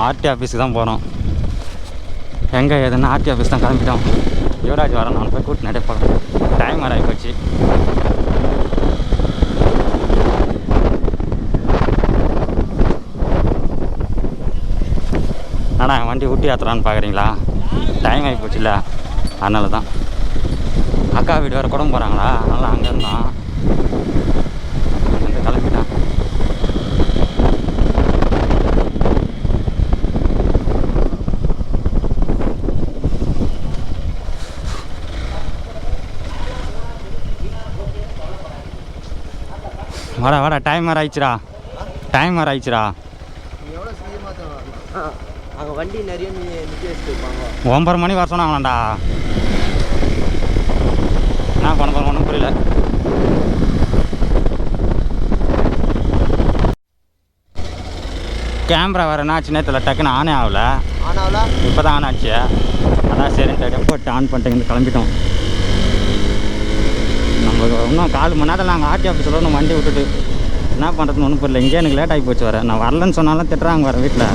RT ஆஃபீஸுக்கு தான் போகிறோம். எங்கே எதுன்னா ஆர்டி ஆஃபீஸ் தான் கிளம்பிட்டோம். யுவராஜ் வரேன், நான் போய் கூட்டு நிறைய போகிறேன். டைம் வர ஆகிப்போச்சு. ஆனால் என் வண்டி ஊட்டி ஏற்றுறான்னு பார்க்குறீங்களா? டைம் ஆகி போச்சு இல்லை, அதனால தான். அக்கா வீடு வேறு குடம் போகிறாங்களா, அதனால் அங்கே இருந்தோம், அங்கே கிளம்பிட்டேன். வாடா வாடா, டைம் வேறு ஆயிடுச்சுடா, டைம் வேறு ஆயிடுச்சுடா. அங்கே வண்டி நிறைய நிற்க வச்சுருப்பாங்க. 9:30 மணி வர சொன்னாங்களாண்டா. என்ன பண்ண போகிறோம் ஒன்றும் புரியல. கேமரா வேறு என்ன ஆச்சு நேரத்தில் டக்குன்னு ஆனே ஆகலை. இப்போ தான் ஆன் ஆச்சு. அதான் சரின்ட்டு போட்டு ஆன் பண்ணிட்டு இங்கே கிளம்பிட்டோம். நம்மளுக்கு இன்னும் 4 மணி நேரத்தில் நாங்கள் ஆர்டி ஆஃபீஸில் ஒன்று வண்டி விட்டுட்டு என்ன பண்ணுறதுன்னு ஒன்றும் புரியல. இங்கே எனக்கு லேட் ஆகி போச்சு வர. நான் வரலன்னு சொன்னாலும் திட்டுறாங்க வர வீட்டில்.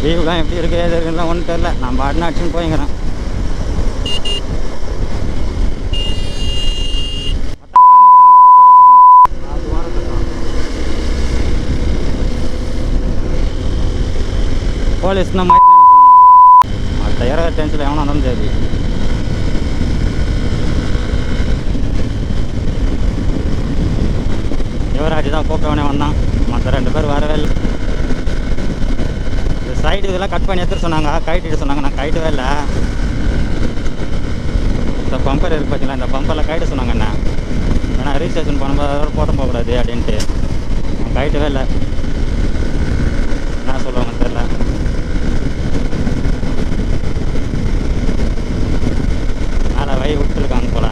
லீவுலாம் எப்படி இருக்கு எது இருக்குன்னா ஒன்றும் தெரில. நான் பாட்டுன்னு அடிச்சுன்னு போய்க்கிறேன். போலீஸ் இந்த மாதிரி நினைக்கணும். மற்ற 28 எவனோ இருந்தாலும் சரி. யுவராஜ் தான் கூப்பிட்டவனே வந்தான், மற்ற 2 பேர் வரவே இல்லை. சைடு இதெல்லாம் கட் பண்ணி எடுத்துட்டு சொன்னாங்க, கைட்டு சொன்னாங்க. நான் கைட்டவே இல்லை. இந்த பம்பர் இருக்குது பார்த்தீங்களா, இந்த பம்பரில் கைட்டு சொன்னாங்க என்ன. ஏன்னா ரிஜிஸ்ட்ரேஷன் பண்ணும்போது போட்ட போகக்கூடாது அப்படின்ட்டு நான் கைட்டவே இல்லை. என்ன சொல்லுவாங்கன்னு தெரில. மேலே வை விட்டுருக்காங்க போல.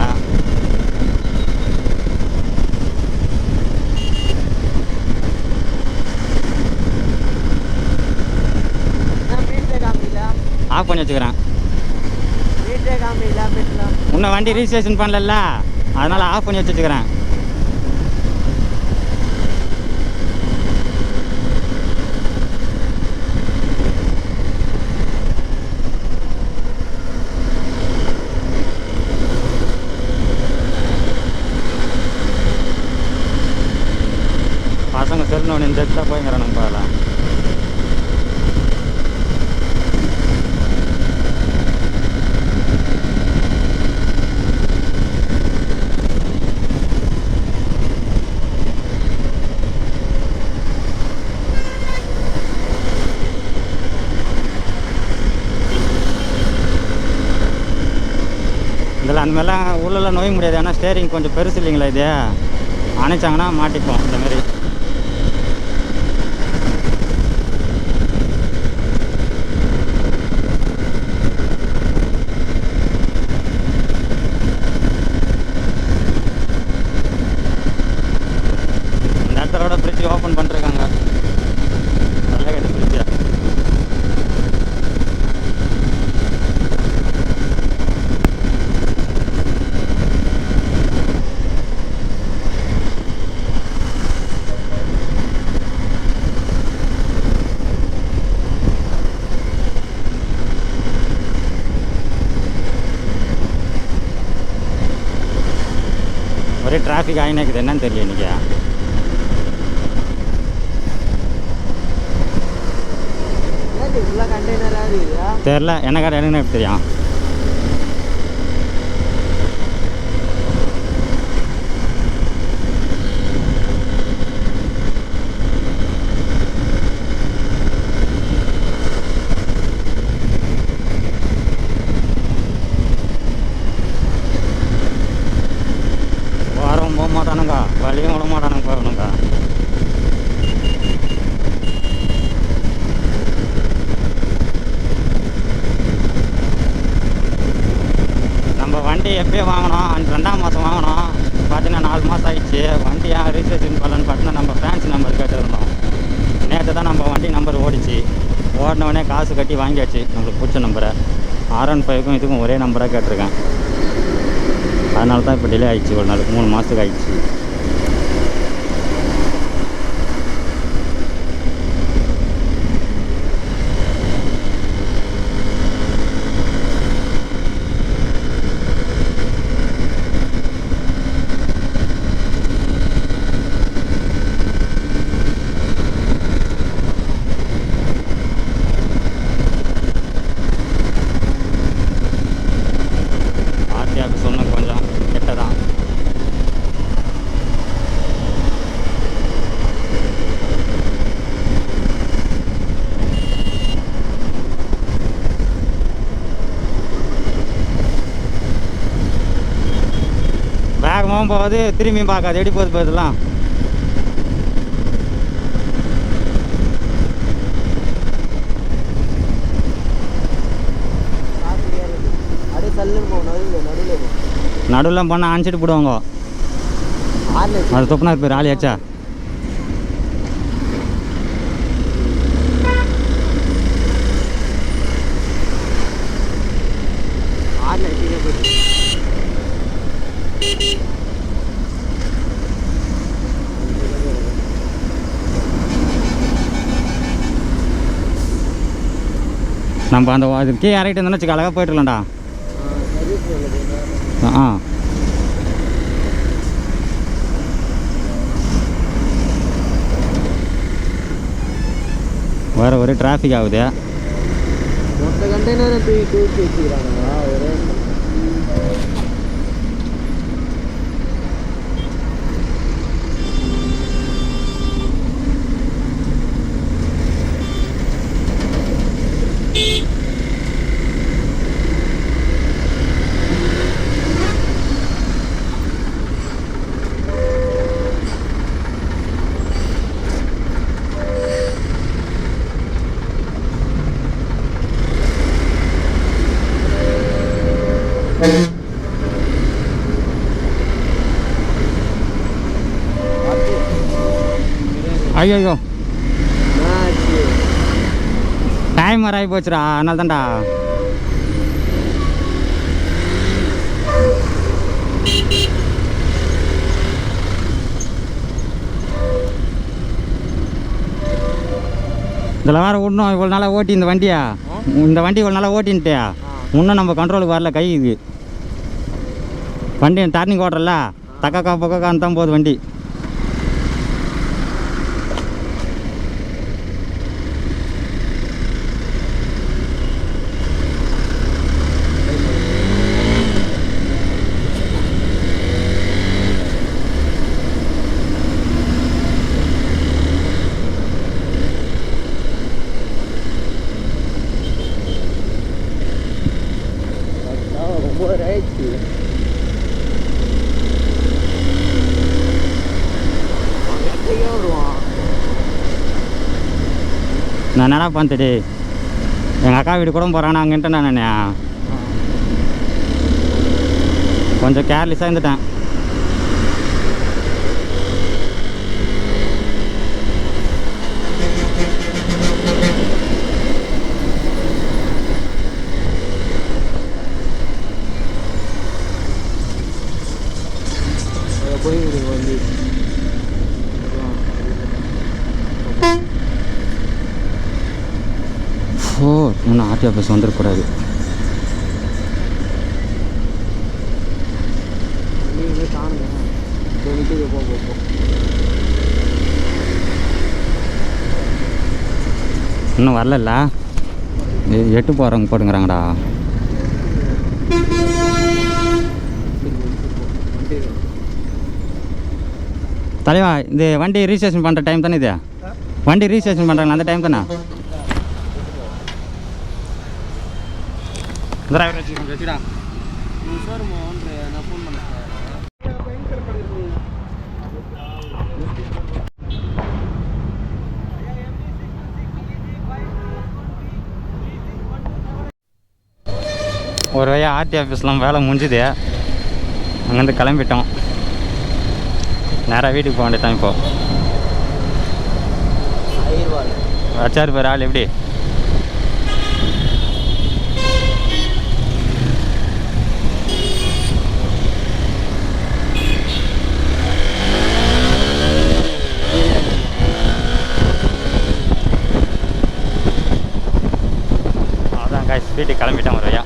ஆஃப் பண்ணி வச்சுக்கிறேன். இன்னும் வண்டி ரிஜிஸ்ட்ரேஷன் பண்ணல, அதனால் ஆஃப் பண்ணி வச்சுக்கிறேன். பசங்க செல்லுன்னு இந்த இடத்துல போய்ங்கிறேன். நம்ம போகலாம். இதில் அந்த மாதிரிலாம் உள்ளெல்லாம் நோய முடியாது. ஆனால் ஸ்டேரிங் கொஞ்சம் பெருசு இல்லைங்களா, இது அணைச்சாங்கன்னா மாட்டிப்போம் இந்தமாரி. இந்த இடத்தோட பிரிட்ஜ் ஓப்பன் பண்ணிருக்காங்க. நல்ல கேட்டு பிரிட்ஜா. ஒரே டிராஃபிக் ஆகினே இருக்குது. என்னன்னு தெரியல இன்றைக்கி. தெரில என்ன கடை எனக்கு எப்படி தெரியும். வாரம் போக மாட்டானுங்க, வழியும் விட மாட்டானுங்க போகணுங்க. நம்ம வண்டி எப்போயே வாங்கினோம், 2ஆம் மாதம் வாங்கினோம். பார்த்தீங்கன்னா 4 மாதம் ஆகிடுச்சு. வண்டி ரிஜிஸ்ட்ரேஷன் பண்ணலன்னு பார்த்தீங்கன்னா நம்ம ஃபேன்சி நம்பர் கேட்டுருந்தோம். நேற்று பார்த்து தான் நம்ம வண்டி நம்பர் ஓடிச்சு. ஓடினவொடனே காசு கட்டி வாங்கியாச்சு நம்மளுக்கு பிடிச்ச நம்பரை. R15க்கும் இதுக்கும் ஒரே நம்பராக கேட்டிருக்கேன். அதனால தான் இப்போ டிலே ஆகிடுச்சு. ஒரு நாளுக்கு 3 மாதத்துக்கு ஆகிடுச்சு. சொன்ன கொஞ்சம் கெட்டதான். வேகமாகவும் போகாது, திரும்பியும் பார்க்காது. எப்படி போகுது போகுதுலாம். நடுவில் போனால் அனுப்பிச்சிட்டு போடுவாங்க. அது தொப்புனா பேர் ஆளியாச்சா. நம்ம அந்த கீழே இறக்கிட்டு இருந்தோம்னு வச்சுக்க, அழகாக போயிட்டுருலாம்டா. ஆ வேறு ஒரே டிராஃபிக் ஆகுது. மொத்த கண்டெய்னரை தூக்கி வச்சுக்கிறாங்களா ஒரே. ஐயோ டைம் வர ஆகி போச்சுடா. அதனால தான்டா. இதில் வேறு விடணும். இவ்வளோ நாளாக ஓட்டி இந்த வண்டி இவ்வளோ நாளாக ஓட்டின்ட்டியா, இன்னும் நம்ம கண்ட்ரோலுக்கு வரல. கை இது வண்டி டர்னிங் ஓட்டுறல, தக்கக்கா பக்கக்கான்னு தான் போகுது வண்டி. நான் என்னடா பார்த்துட்டு எங்கள் அக்கா வீடு கூட போகிறானா அங்கன்ட்டு நான் கொஞ்சம் கேர்லெஸ்ஸாக இருந்துட்டேன். ஓ இன்னும் ஆர்டி ஆஃபீஸ் வந்துடக்கூடாது. இன்னும் வரல. 8 போகிறவங்க போட்டுங்கிறாங்கடா. தலைவா இந்த வண்டி ரிஜிஸ்ட்ரேஷன் பண்ணுற டைம் தானே இது? வண்டி ரிஜிஸ்ட்ரேஷன் பண்ணுறாங்களா அந்த டைம் தானே? வச்சுடா நான் ஃபோன் பண்ணேன். ஒரு வழியாக ஆர்டி ஆஃபீஸ்லாம் வேலை முடிஞ்சுது. அங்கேருந்து கிளம்பிட்டோம். நேராக வீட்டுக்கு போக வேண்டிய டைம் இப்போ. வச்சாரு பேர் ஆள் எப்படி? அதான் காய்ஸ் வீட்டுக்கு கிளம்பிட்டேன் ஒரு ஐயா.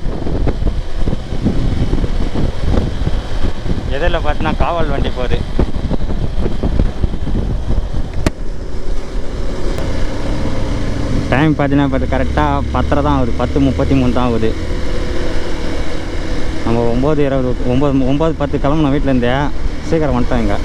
எதில் பார்த்தீங்கன்னா காவல் வண்டி போகுது. டைம் பார்த்தீங்கன்னா இப்போ கரெக்டாக 10:30 தான் ஆகுது, 10:33 தான் ஆகுது. நம்ம 9:20 9:10 கிளம்புன வீட்டிலேருந்தே சீக்கிரம் வந்துட்டோம் இங்கே.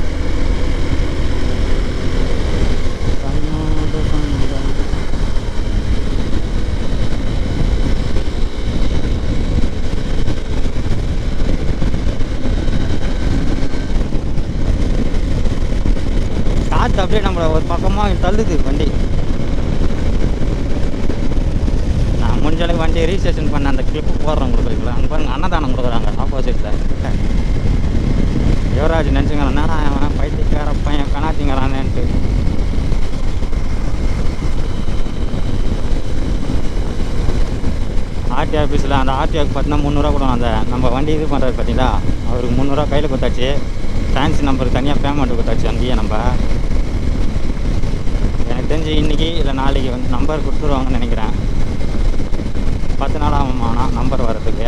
காற்று அப்படியே நம்மளை ஒரு பக்கமாக தள்ளுது வண்டி. நான் முடிஞ்ச அளவுக்கு வண்டியை ரீஸ்டேஷன் பண்ண அந்த கிளிப்பு போடுறோம் கொடுக்குறீங்களா? அங்கே பாருங்கள் அன்னதானம் கொடுக்குறாங்க ஆப்போசிட்டில். யுவராஜ் நினச்சிங்கிறான் என்னடா அவன் பைத்தியக்கார பையன் கணாத்திங்கிறானேன்ட்டு. ஆர்டி ஆஃபீஸில் அந்த ஆர்டிஓக்கு பார்த்தீங்கன்னா 300 கொடுக்கணும். அந்த நம்ம வண்டி இது பண்ணுறது பார்த்தீங்களா, அவருக்கு 300 கையில் கொடுத்தாச்சு. ஃபேன்சி நம்பருக்கு தனியாக பேமெண்ட் கொடுத்தாச்சு. அங்கேயே நம்ம எனக்கு தெரிஞ்சு இன்றைக்கி இல்லை நாளைக்கு வந்து நம்பர் கொடுத்துருவாங்கன்னு நினைக்கிறேன். 10 நாள் ஆகுமாண்ணா நம்பர் வர்றதுக்கு.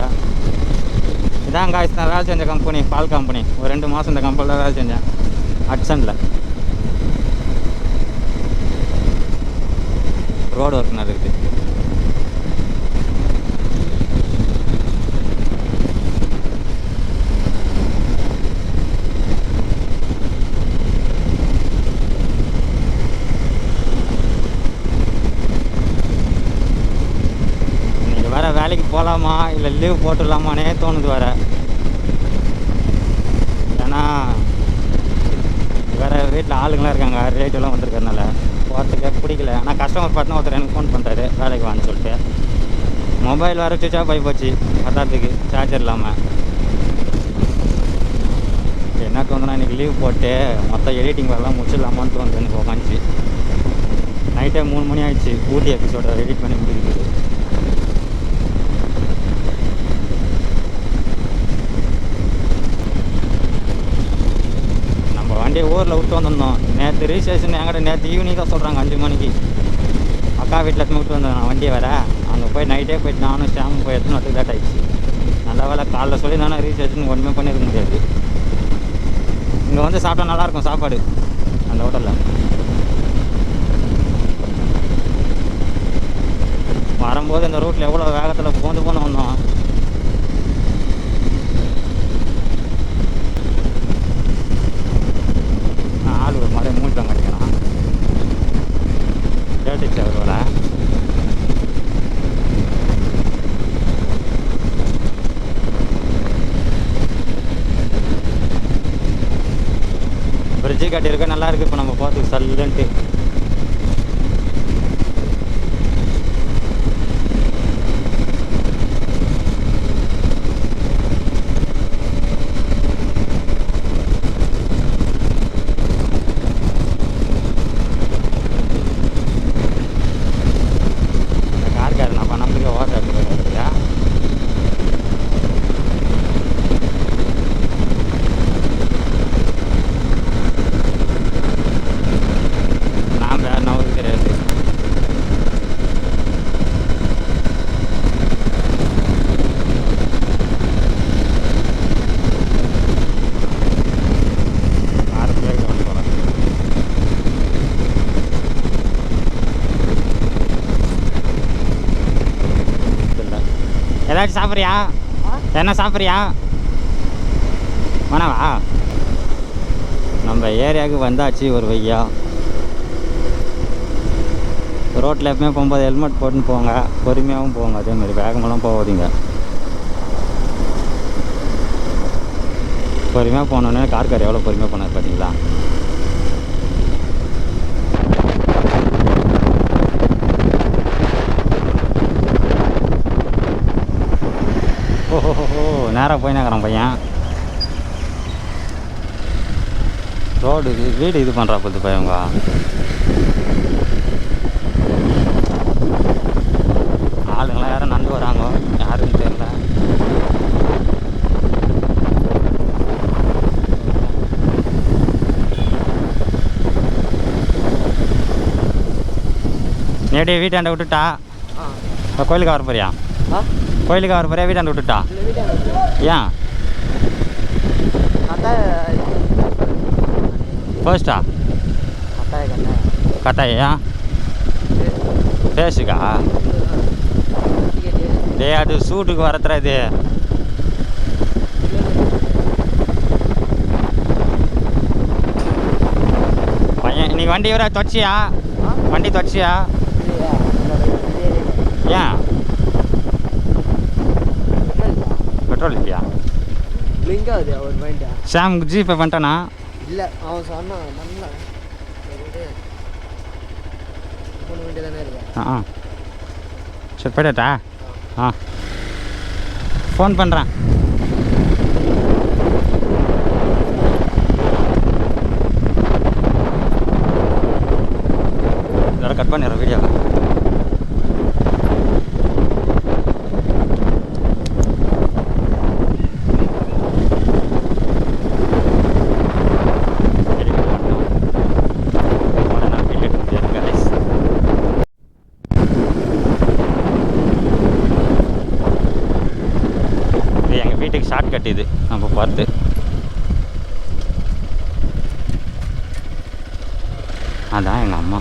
இதான் காய்ச்சி நான் வேலை செஞ்ச கம்பெனி, பால் கம்பெனி. ஒரு 2 மாதம் இந்த கம்பெனியில் வேலை செஞ்சேன், ஹட்சனில். ரோடு ஒர்க் நடக்குது. வேலைக்கு போகலாமா இல்லை லீவ் போட்டுடலாமானே தோணுது வேறு. ஏன்னா வேறு வீட்டில் ஆளுங்களாம் இருக்காங்க, ரிலேட்டிவ்லாம் வந்திருக்கறனால போகிறதுக்கே பிடிக்கல. ஆனால் கஸ்டமர் பார்த்தா ஒருத்தர் எனக்கு ஃபோன் பண்ணுறாரு வேலைக்கு வான்னு சொல்லிட்டு. மொபைல் வேறு சுவிட்ச் ஆஃப் ஆகி போச்சு பத்தாத்துக்கு, சார்ஜர் இல்லாமல். என்ன தோணுதுன்னா இன்றைக்கி லீவ் போட்டு மொத்தம் எடிட்டிங் வேலைலாம் முடிச்சிடலாமான்னு தோணுது எனக்கு உட்காந்துச்சு. நைட்டே 3 மணி ஆகிடுச்சு ஊட்டி எபிசோட எடிட் பண்ணி முடிக்கிறது. வண்டியை ஊரில் விட்டு வந்திருந்தோம். நேற்று ரிஜிஸ்ட்ரேஷன் என்கிட்ட நேற்று ஈவினிங் தான் சொல்கிறாங்க 5 மணிக்கு. அக்கா வீட்டில் எடுத்துன்னு விட்டு வந்தேன் நான் வண்டியை வேறு. அங்கே போய் நைட்டே போய்ட்டு நானும் ஸ்டாம்பு போய் எடுத்துன்னு வரதுக்கு லேட் ஆகிடுச்சு. நல்ல வேலை காலைல சொல்லி நானே ரிஜிஸ்ட்ரேஷன் ஒன்றுமே பண்ணியிருக்க முடியாது. இங்கே வந்து சாப்பிட்டா நல்லாயிருக்கும் சாப்பாடு அந்த ஹோட்டலில். வரும்போது இந்த ரூட்டில் எவ்வளோ வேகத்தில் போந்து வந்தோம். ஆள் ஒரு மாதிரி மூஞ்சில் கட்டிக்கிறான். கேட்டுச்சு அவரோட. பிரிட்ஜு கட்டியிருக்க நல்லா இருக்குது. இப்போ நம்ம போகிறதுக்கு சல்லுன்ட்டு. ஏதாச்சும் சாப்பிட்றியா? என்ன சாப்பிட்றியா? வேணாவா? நம்ம ஏரியாவுக்கு வந்தாச்சு ஒரு வையா. ரோட்டில் எப்பவுமே போகும்போது ஹெல்மெட் போட்டுன்னு போங்க, பொறுமையாகவும் போங்க. அதேமாதிரி வேகமெல்லாம் போகாதீங்க. பொறுமையாக போனோன்னே கார் எவ்வளோ பொறுமையாக போனார் பார்த்தீங்களா? ஓஹோ நேராக போயினாக்கிறான் பையன். ரோடு வீடு இது பண்ணுறா போது பையங்க. எப்படி வீட்டாண்ட விட்டுட்டா ஆ இப்போ கோயிலுக்கு வர போறியா ஆ கோயிலுக்கு வர போறியா வீட்டாண்ட விட்டுட்டா இல்லை வீட்டாண்ட ஏன் கட்டாய ஃபர்ஸ்ட்டா கட்டாய கட்டாயா பேசுக்கா டேய் அது சூட்டுக்கு வரத்துறா இது பையன் இன்னைக்கு வண்டி வர தொச்சியா வண்டி தொச்சியா ஏன் பெட்ரோல் இல்லையா லிங்க் ஆகுது அவர் மைண்டா சாம் ஜிபே பண்ணிட்டானா இல்லை அவன் சொன்னான் பண்ணல பண்ண வேண்டியதானே இருக்கா ஆ சரி போய்டாட்டா ஆ ஃபோன் பண்ணுறேன் இதோட கட் பண்ணிடுறேன் வீடியோவை எங்கள் வீட்டுக்கு ஷார்ட் கட் இது நம்ம பார்த்து அதான் எங்கள் அம்மா